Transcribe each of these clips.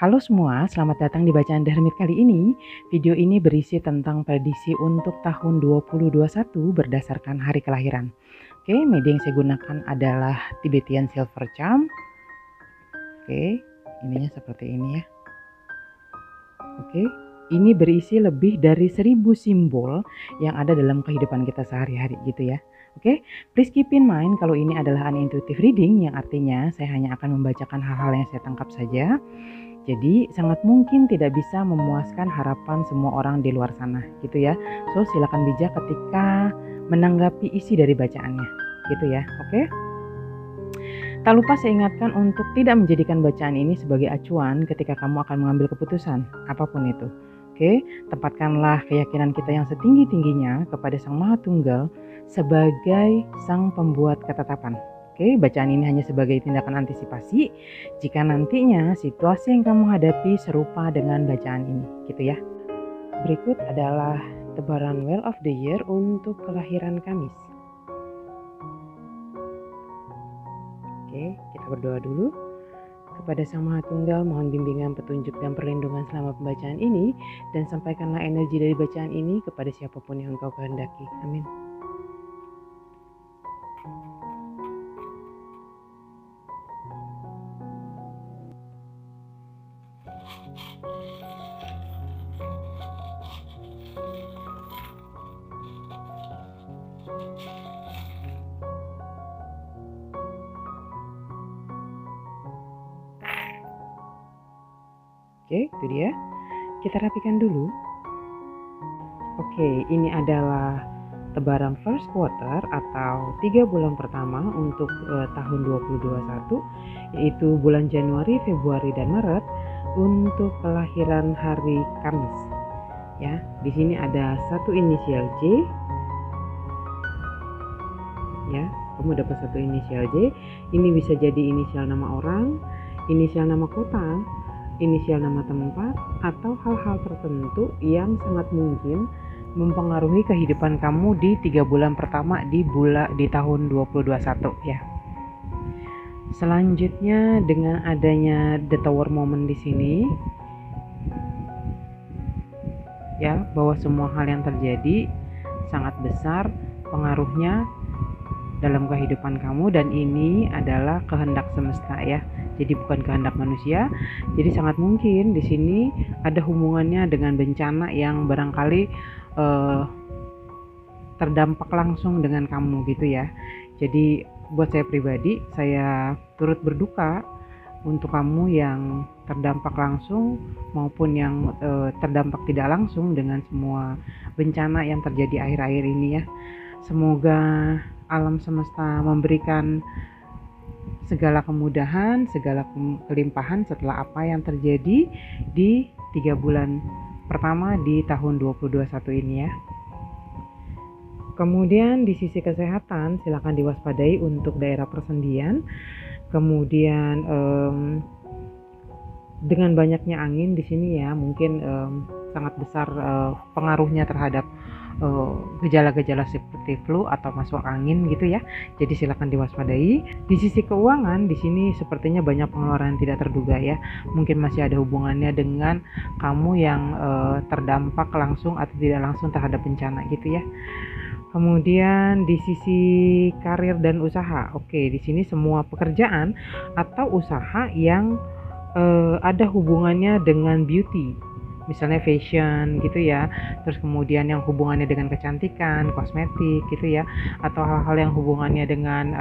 Halo semua, selamat datang di Bacaan Dharmit kali ini. Video ini berisi tentang prediksi untuk tahun 2021 berdasarkan hari kelahiran. Oke, media yang saya gunakan adalah Tibetan Silver Charm. Oke, ininya seperti ini ya. Oke, ini berisi lebih dari 1000 simbol yang ada dalam kehidupan kita sehari-hari gitu ya. Oke, please keep in mind kalau ini adalah an intuitive reading, yang artinya saya hanya akan membacakan hal-hal yang saya tangkap saja. Jadi sangat mungkin tidak bisa memuaskan harapan semua orang di luar sana gitu ya. So silakan bijak ketika menanggapi isi dari bacaannya gitu ya. Oke. Tak lupa saya ingatkan untuk tidak menjadikan bacaan ini sebagai acuan ketika kamu akan mengambil keputusan apapun itu. Oke, tempatkanlah keyakinan kita yang setinggi-tingginya kepada Sang Maha Tunggal sebagai sang pembuat ketetapan. Oke, bacaan ini hanya sebagai tindakan antisipasi jika nantinya situasi yang kamu hadapi serupa dengan bacaan ini, gitu ya. Berikut adalah tebaran Wheel of the Year untuk kelahiran Kamis. Oke, kita berdoa dulu. Kepada Sang Maha Tunggal, mohon bimbingan, petunjuk, dan perlindungan selama pembacaan ini, dan sampaikanlah energi dari bacaan ini kepada siapapun yang Engkau kehendaki. Amin. Oke, itu dia. Kita rapikan dulu. Oke, ini adalah tebaran first quarter atau 3 bulan pertama untuk tahun 2021, yaitu bulan Januari, Februari, dan Maret untuk kelahiran hari Kamis. Ya, di sini ada satu inisial J. Ya, kamu dapat satu inisial J. Ini bisa jadi inisial nama orang, inisial nama kota, inisial nama tempat, atau hal-hal tertentu yang sangat mungkin mempengaruhi kehidupan kamu di 3 bulan pertama di tahun 2021 ya. Selanjutnya dengan adanya the Tower Moment di sini ya, bahwa semua hal yang terjadi sangat besar pengaruhnya dalam kehidupan kamu, dan ini adalah kehendak semesta ya. Jadi bukan kehendak manusia. Jadi sangat mungkin di sini ada hubungannya dengan bencana yang barangkali terdampak langsung dengan kamu gitu ya. Jadi buat saya pribadi, saya turut berduka untuk kamu yang terdampak langsung maupun yang terdampak tidak langsung dengan semua bencana yang terjadi akhir-akhir ini ya. Semoga alam semesta memberikan segala kemudahan, segala kelimpahan setelah apa yang terjadi di 3 bulan pertama di tahun 2021 ini ya. Kemudian di sisi kesehatan silakan diwaspadai untuk daerah persendian. Kemudian dengan banyaknya angin di sini ya, mungkin sangat besar pengaruhnya terhadap gejala-gejala seperti flu atau masuk angin gitu ya. Jadi silakan diwaspadai. Di sisi keuangan di sini sepertinya banyak pengeluaran tidak terduga ya. Mungkin masih ada hubungannya dengan kamu yang terdampak langsung atau tidak langsung terhadap bencana gitu ya. Kemudian di sisi karir dan usaha. Oke, di sini semua pekerjaan atau usaha yang ada hubungannya dengan beauty, misalnya fashion gitu ya, terus kemudian yang hubungannya dengan kecantikan, kosmetik gitu ya, atau hal-hal yang hubungannya dengan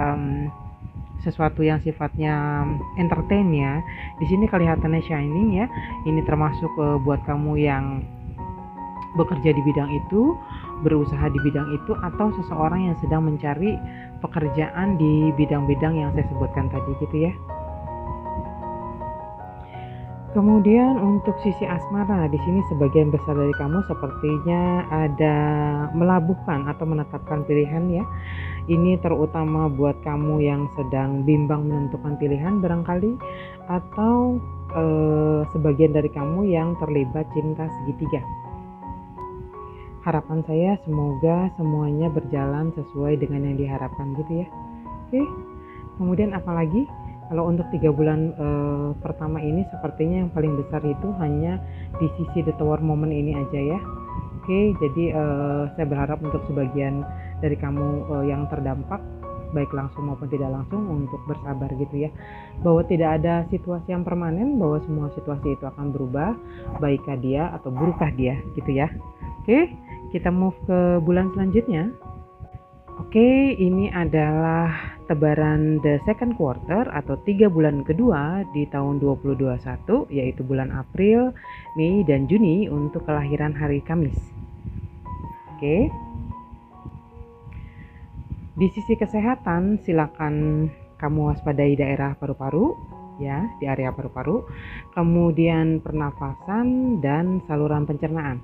sesuatu yang sifatnya entertain ya. Di sini kelihatannya shining ya. Ini termasuk buat kamu yang bekerja di bidang itu, berusaha di bidang itu, atau seseorang yang sedang mencari pekerjaan di bidang-bidang yang saya sebutkan tadi gitu ya. Kemudian untuk sisi asmara, di sini sebagian besar dari kamu sepertinya ada melabuhkan atau menetapkan pilihan ya. Ini terutama buat kamu yang sedang bimbang menentukan pilihan barangkali, atau sebagian dari kamu yang terlibat cinta segitiga. Harapan saya semoga semuanya berjalan sesuai dengan yang diharapkan gitu ya. Oke. Kemudian apalagi Kalau untuk 3 bulan pertama ini sepertinya yang paling besar itu hanya di sisi the tower moment ini aja ya. Oke, jadi saya berharap untuk sebagian dari kamu yang terdampak baik langsung maupun tidak langsung untuk bersabar gitu ya, bahwa tidak ada situasi yang permanen, bahwa semua situasi itu akan berubah, baikkah dia atau burukkah dia gitu ya. Oke, kita move ke bulan selanjutnya. Oke, ini adalah tebaran the second quarter atau 3 bulan kedua di tahun 2021, yaitu bulan April, Mei, dan Juni untuk kelahiran hari Kamis. Oke, di sisi kesehatan silakan kamu waspadai daerah paru-paru ya, di area paru-paru, kemudian pernafasan dan saluran pencernaan.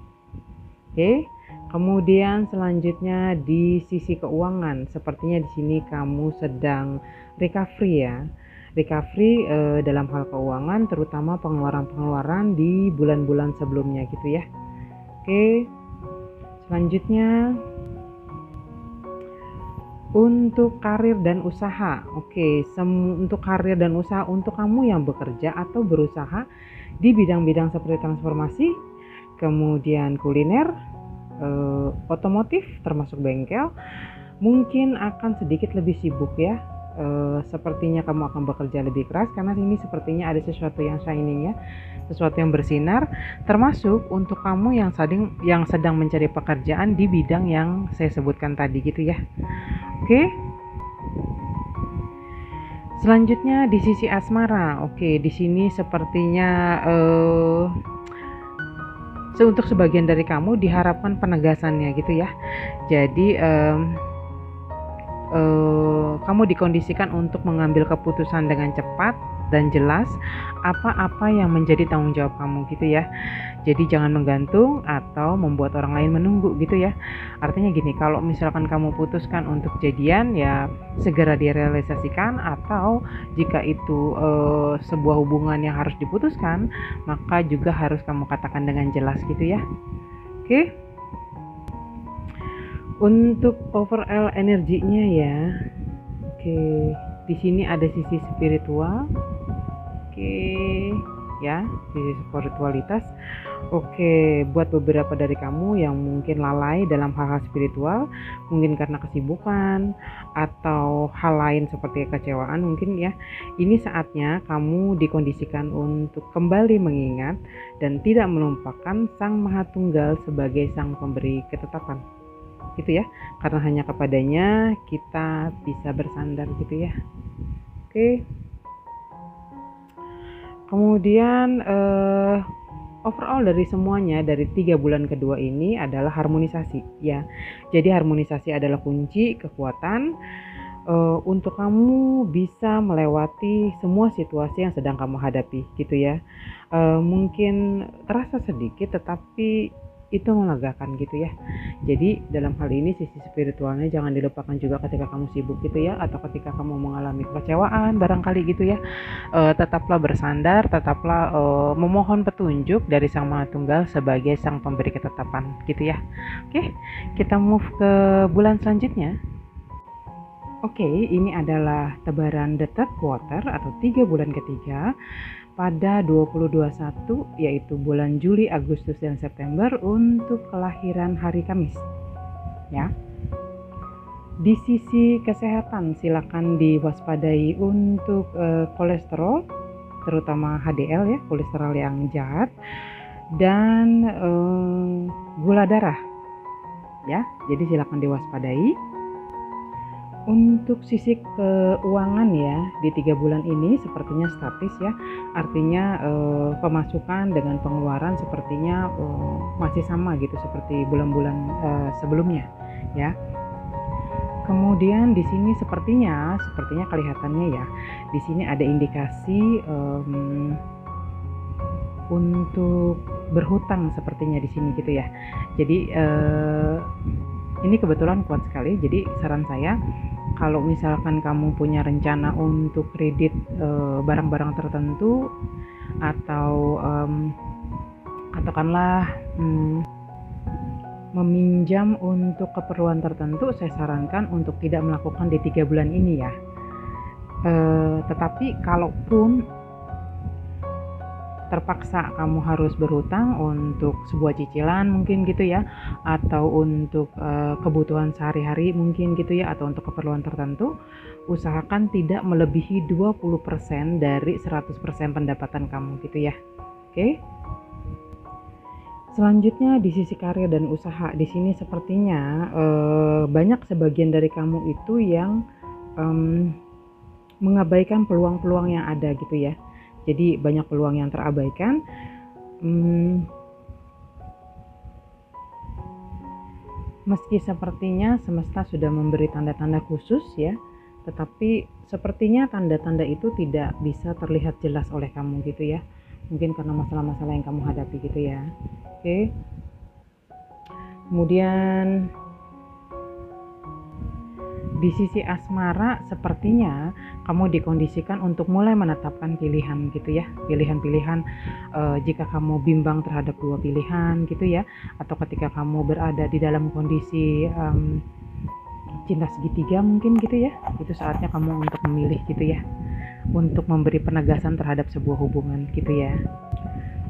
Oke. Kemudian selanjutnya di sisi keuangan, sepertinya di sini kamu sedang recovery ya. Recovery dalam hal keuangan, terutama pengeluaran-pengeluaran di bulan-bulan sebelumnya gitu ya. Oke. Selanjutnya untuk karir dan usaha. Oke, untuk karir dan usaha untuk kamu yang bekerja atau berusaha di bidang-bidang seperti transformasi, kemudian kuliner, otomotif termasuk bengkel, mungkin akan sedikit lebih sibuk ya. Sepertinya kamu akan bekerja lebih keras karena ini sepertinya ada sesuatu yang shining ya, sesuatu yang bersinar, termasuk untuk kamu yang sedang mencari pekerjaan di bidang yang saya sebutkan tadi gitu ya. Oke. Selanjutnya di sisi asmara. Oke, di sini sepertinya untuk sebagian dari kamu diharapkan penegasannya gitu ya. Jadi kamu dikondisikan untuk mengambil keputusan dengan cepat dan jelas apa-apa yang menjadi tanggung jawab kamu gitu ya. Jadi jangan menggantung atau membuat orang lain menunggu gitu ya. Artinya gini, kalau misalkan kamu putuskan untuk jadian ya segera direalisasikan, atau jika itu sebuah hubungan yang harus diputuskan, maka juga harus kamu katakan dengan jelas gitu ya. Oke. Untuk overall energinya ya. Oke, di sini ada sisi spiritual. Oke, ya, sisi spiritualitas. Oke, buat beberapa dari kamu yang mungkin lalai dalam hal-hal spiritual, mungkin karena kesibukan atau hal lain seperti kekecewaan mungkin ya, ini saatnya kamu dikondisikan untuk kembali mengingat dan tidak melupakan Sang Maha Tunggal sebagai Sang Pemberi Ketetapan gitu ya, karena hanya kepadanya kita bisa bersandar gitu ya. Oke. Kemudian overall dari semuanya, dari 3 bulan kedua ini adalah harmonisasi ya. Jadi harmonisasi adalah kunci kekuatan untuk kamu bisa melewati semua situasi yang sedang kamu hadapi gitu ya. Mungkin terasa sedikit tetapi itu melegakan gitu ya. Jadi dalam hal ini sisi spiritualnya jangan dilupakan juga ketika kamu sibuk gitu ya, atau ketika kamu mengalami kekecewaan barangkali gitu ya. Tetaplah bersandar, tetaplah memohon petunjuk dari Sang Maha Tunggal sebagai Sang Pemberi Ketetapan gitu ya. Oke, kita move ke bulan selanjutnya. Oke, ini adalah tebaran the third quarter atau 3 bulan ketiga pada 2021, yaitu bulan Juli, Agustus, dan September untuk kelahiran hari Kamis ya. Di sisi kesehatan silakan diwaspadai untuk kolesterol, terutama HDL ya, kolesterol yang jahat, dan gula darah ya, jadi silakan diwaspadai. Untuk sisi keuangan ya, di 3 bulan ini sepertinya statis ya, artinya pemasukan dengan pengeluaran sepertinya masih sama gitu seperti bulan-bulan sebelumnya ya. Kemudian di sini sepertinya kelihatannya ya, di sini ada indikasi untuk berhutang sepertinya di sini gitu ya. Jadi ini kebetulan kuat sekali. Jadi saran saya, kalau misalkan kamu punya rencana untuk kredit barang-barang tertentu, atau katakanlah meminjam untuk keperluan tertentu, saya sarankan untuk tidak melakukan di 3 bulan ini ya. Tetapi kalaupun terpaksa kamu harus berhutang untuk sebuah cicilan mungkin gitu ya, atau untuk kebutuhan sehari-hari mungkin gitu ya, atau untuk keperluan tertentu, usahakan tidak melebihi 20% dari 100% pendapatan kamu gitu ya. Oke. Selanjutnya di sisi karir dan usaha, di sini sepertinya banyak sebagian dari kamu itu yang mengabaikan peluang-peluang yang ada gitu ya. Jadi banyak peluang yang terabaikan. Meski sepertinya semesta sudah memberi tanda-tanda khusus ya, tetapi sepertinya tanda-tanda itu tidak bisa terlihat jelas oleh kamu gitu ya. Mungkin karena masalah-masalah yang kamu hadapi gitu ya. Oke. Kemudian di sisi asmara sepertinya kamu dikondisikan untuk mulai menetapkan pilihan gitu ya, pilihan-pilihan jika kamu bimbang terhadap dua pilihan gitu ya, atau ketika kamu berada di dalam kondisi cinta segitiga mungkin gitu ya, itu saatnya kamu untuk memilih gitu ya, untuk memberi penegasan terhadap sebuah hubungan gitu ya.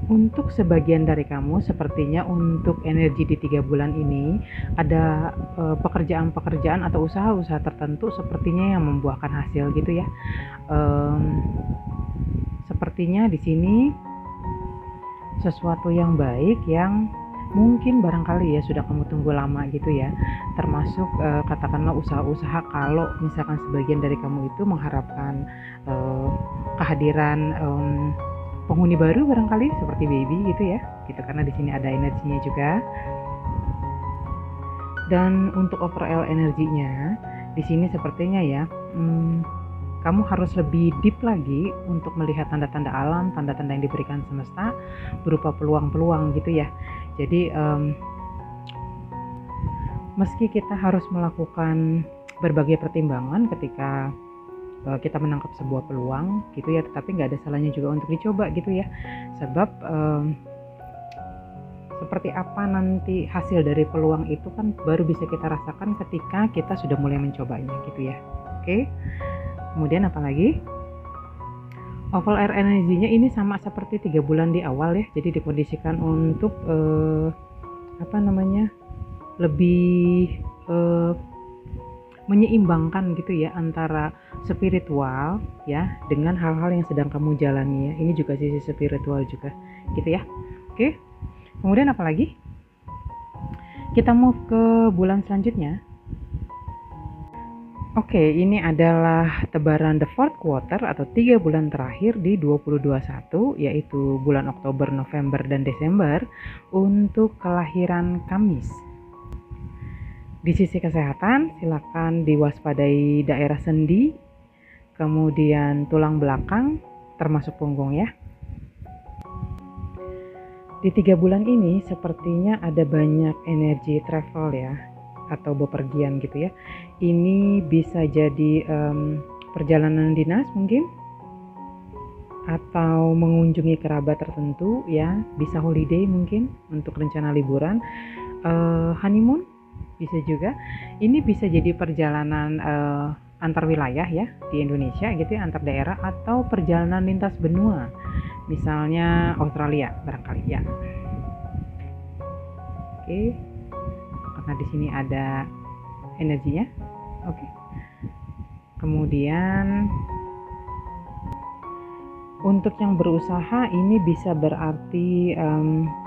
Untuk sebagian dari kamu sepertinya untuk energi di 3 bulan ini ada pekerjaan-pekerjaan atau usaha-usaha tertentu sepertinya yang membuahkan hasil gitu ya. Sepertinya di sini sesuatu yang baik yang mungkin barangkali ya sudah kamu tunggu lama gitu ya, termasuk katakanlah usaha-usaha kalau misalkan sebagian dari kamu itu mengharapkan kehadiran penghuni baru barangkali seperti baby gitu ya, gitu karena di sini ada energinya juga. Dan untuk overall energinya di sini sepertinya ya, kamu harus lebih deep lagi untuk melihat tanda-tanda alam, tanda-tanda yang diberikan semesta berupa peluang-peluang gitu ya. Jadi meski kita harus melakukan berbagai pertimbangan ketika kita menangkap sebuah peluang gitu ya, tetapi nggak ada salahnya juga untuk dicoba gitu ya, sebab seperti apa nanti hasil dari peluang itu kan baru bisa kita rasakan ketika kita sudah mulai mencobanya gitu ya. Oke. Kemudian apalagi overall air energinya ini sama seperti 3 bulan di awal ya, jadi dikondisikan untuk lebih menyeimbangkan gitu ya antara spiritual ya dengan hal-hal yang sedang kamu jalani ya. Ini juga sisi spiritual juga gitu ya. Oke. Kemudian apa lagi? Kita move ke bulan selanjutnya. Oke, ini adalah tebaran the fourth quarter atau 3 bulan terakhir di 2021, yaitu bulan Oktober, November, dan Desember untuk kelahiran Kamis. Di sisi kesehatan, silakan diwaspadai daerah sendi, kemudian tulang belakang, termasuk punggung ya. Di 3 bulan ini sepertinya ada banyak energi travel ya, atau bepergian gitu ya. Ini bisa jadi perjalanan dinas mungkin, atau mengunjungi kerabat tertentu ya, bisa holiday mungkin untuk rencana liburan, honeymoon bisa juga. Ini bisa jadi perjalanan antar wilayah ya di Indonesia gitu ya, antar daerah, atau perjalanan lintas benua, misalnya Australia barangkali ya. Oke, karena di sini ada energinya. Oke. Kemudian untuk yang berusaha ini bisa berarti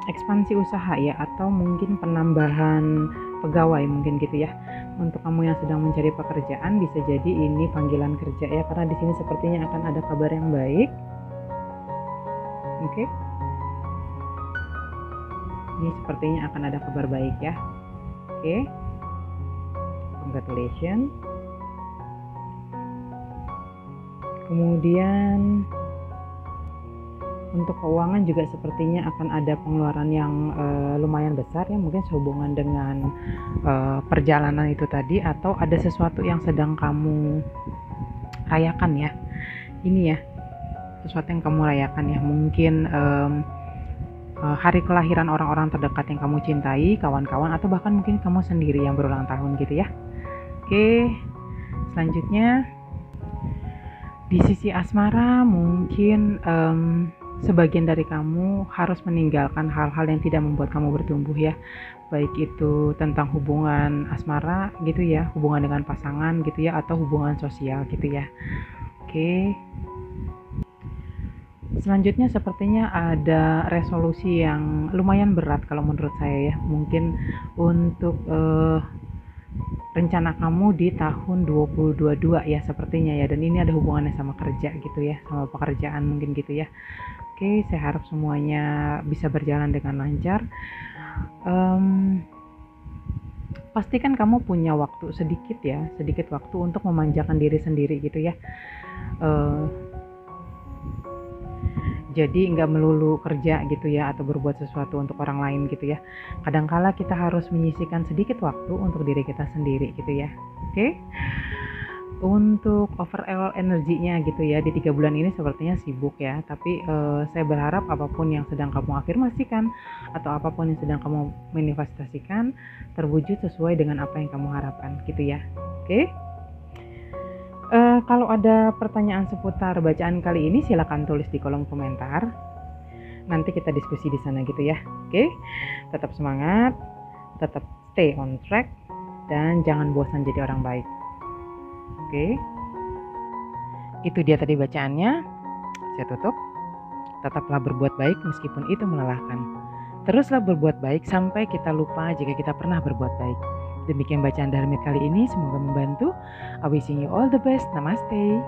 ekspansi usaha ya, atau mungkin penambahan pegawai mungkin gitu ya. Untuk kamu yang sedang mencari pekerjaan bisa jadi ini panggilan kerja ya, karena di sini sepertinya akan ada kabar yang baik. Oke. Ini sepertinya akan ada kabar baik ya. Oke. Congratulations. Kemudian untuk keuangan juga sepertinya akan ada pengeluaran yang lumayan besar ya, mungkin sehubungan dengan perjalanan itu tadi, atau ada sesuatu yang sedang kamu rayakan ya. Ini ya, sesuatu yang kamu rayakan ya, mungkin hari kelahiran orang-orang terdekat yang kamu cintai, kawan-kawan, atau bahkan mungkin kamu sendiri yang berulang tahun gitu ya. Oke, selanjutnya Di sisi asmara mungkin sebagian dari kamu harus meninggalkan hal-hal yang tidak membuat kamu bertumbuh ya. Baik itu tentang hubungan asmara gitu ya, hubungan dengan pasangan gitu ya, atau hubungan sosial gitu ya. Oke. Selanjutnya sepertinya ada resolusi yang lumayan berat kalau menurut saya ya. Mungkin untuk rencana kamu di tahun 2022 ya sepertinya ya, dan ini ada hubungannya sama kerja gitu ya, sama pekerjaan mungkin gitu ya. Oke, saya harap semuanya bisa berjalan dengan lancar. Pastikan kamu punya waktu sedikit ya, sedikit waktu untuk memanjakan diri sendiri gitu ya. Jadi nggak melulu kerja gitu ya, atau berbuat sesuatu untuk orang lain gitu ya. Kadangkala kita harus menyisihkan sedikit waktu untuk diri kita sendiri gitu ya. Oke. Untuk overall energinya gitu ya, di 3 bulan ini sepertinya sibuk ya, tapi saya berharap apapun yang sedang kamu afirmasikan atau apapun yang sedang kamu manifestasikan terwujud sesuai dengan apa yang kamu harapkan gitu ya. Oke. Kalau ada pertanyaan seputar bacaan kali ini silakan tulis di kolom komentar. Nanti kita diskusi di sana gitu ya. Oke. Tetap semangat, tetap stay on track, dan jangan bosan jadi orang baik. Oke. Itu dia tadi bacaannya. Saya tutup. Tetaplah berbuat baik meskipun itu melelahkan. Teruslah berbuat baik sampai kita lupa jika kita pernah berbuat baik. Demikian bacaan Dharmit kali ini, semoga membantu. I wishing you all the best. Namaste.